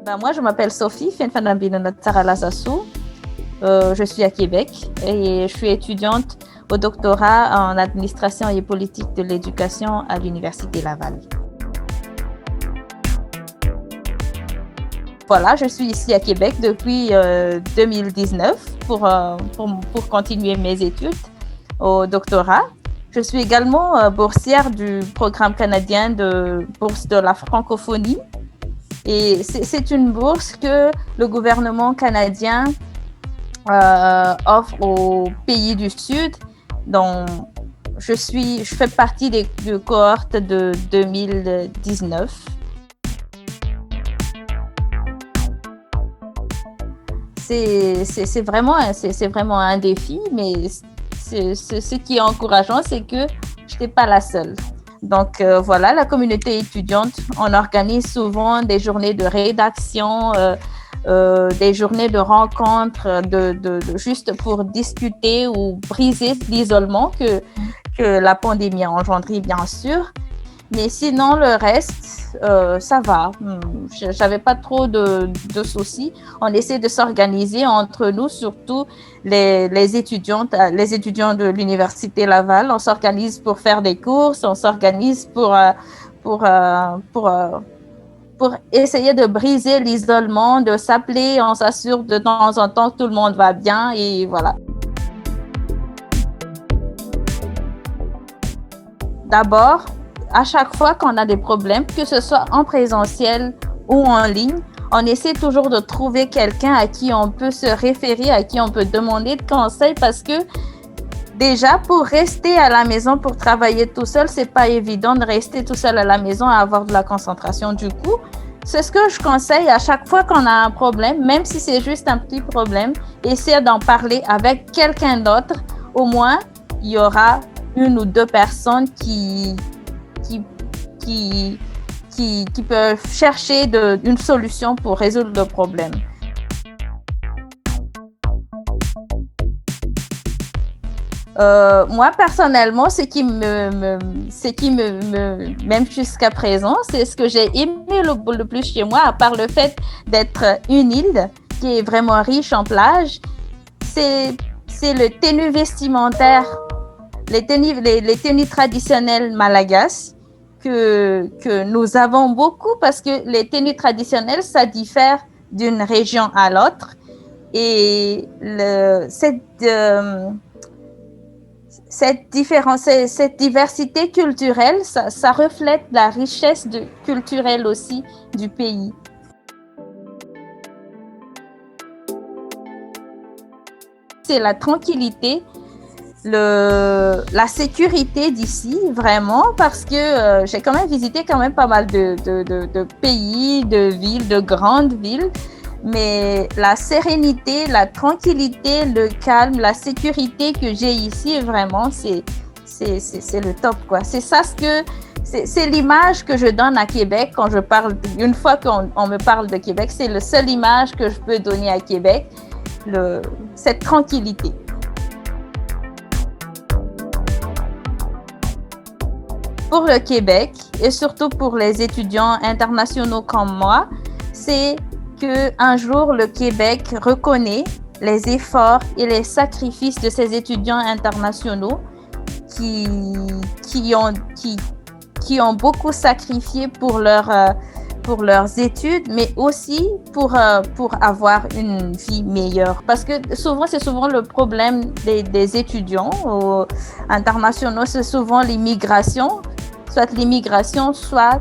Moi, je m'appelle Sophie Fenfanambinanatsaralasasu. Je suis à Québec et je suis étudiante au doctorat en administration et politique de l'éducation à l'Université Laval. Voilà, je suis ici à Québec depuis 2019 pour continuer mes études au doctorat. Je suis également boursière du programme canadien de bourse de la francophonie. Et c'est une bourse que le gouvernement canadien offre aux pays du Sud. Donc, je fais partie des cohortes de 2019. C'est vraiment un défi, mais ce qui est encourageant, c'est que je n'étais pas la seule. Donc voilà, la communauté étudiante, on organise souvent des journées de rédaction, des journées de rencontres, juste pour discuter ou briser l'isolement que la pandémie a engendré, bien sûr. Mais sinon, le reste, ça va. J'avais pas trop de soucis. On essaie de s'organiser entre nous, surtout les étudiants de l'Université Laval. On s'organise pour faire des courses, on s'organise pour essayer de briser l'isolement, de s'appeler, on s'assure de temps en temps que tout le monde va bien et voilà. D'abord, à chaque fois qu'on a des problèmes, que ce soit en présentiel ou en ligne, on essaie toujours de trouver quelqu'un à qui on peut se référer, à qui on peut demander de conseils parce que déjà, pour rester à la maison, pour travailler tout seul, c'est pas évident de rester tout seul à la maison et avoir de la concentration. Du coup, c'est ce que je conseille à chaque fois qu'on a un problème, même si c'est juste un petit problème, essayer d'en parler avec quelqu'un d'autre. Au moins, il y aura une ou deux personnes qui peuvent chercher une solution pour résoudre le problème. Moi, personnellement, ce qui même jusqu'à présent, c'est ce que j'ai aimé le plus chez moi, à part le fait d'être une île qui est vraiment riche en plages, c'est le tenue vestimentaire, les tenues traditionnelles malagasy que nous avons beaucoup parce que les tenues traditionnelles, ça diffère d'une région à l'autre et cette diversité culturelle, ça reflète la richesse culturelle aussi du pays. C'est la tranquillité, la sécurité d'ici, vraiment, parce que j'ai quand même visité pas mal de pays, de villes, de grandes villes. Mais la sérénité, la tranquillité, le calme, la sécurité que j'ai ici, vraiment, c'est le top, quoi. C'est ça c'est l'image que je donne à Québec quand je parle. Une fois qu'on me parle de Québec, c'est la seule image que je peux donner à Québec, cette tranquillité. Pour le Québec et surtout pour les étudiants internationaux comme moi, c'est qu'un jour, le Québec reconnaît les efforts et les sacrifices de ces étudiants internationaux qui ont beaucoup sacrifié pour leurs études, mais aussi pour avoir une vie meilleure. Parce que c'est souvent le problème des étudiants internationaux, c'est souvent l'immigration, soit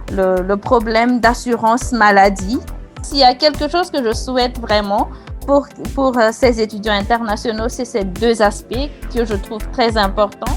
le problème d'assurance maladie. S'il y a quelque chose que je souhaite vraiment pour ces étudiants internationaux, c'est ces deux aspects que je trouve très importants.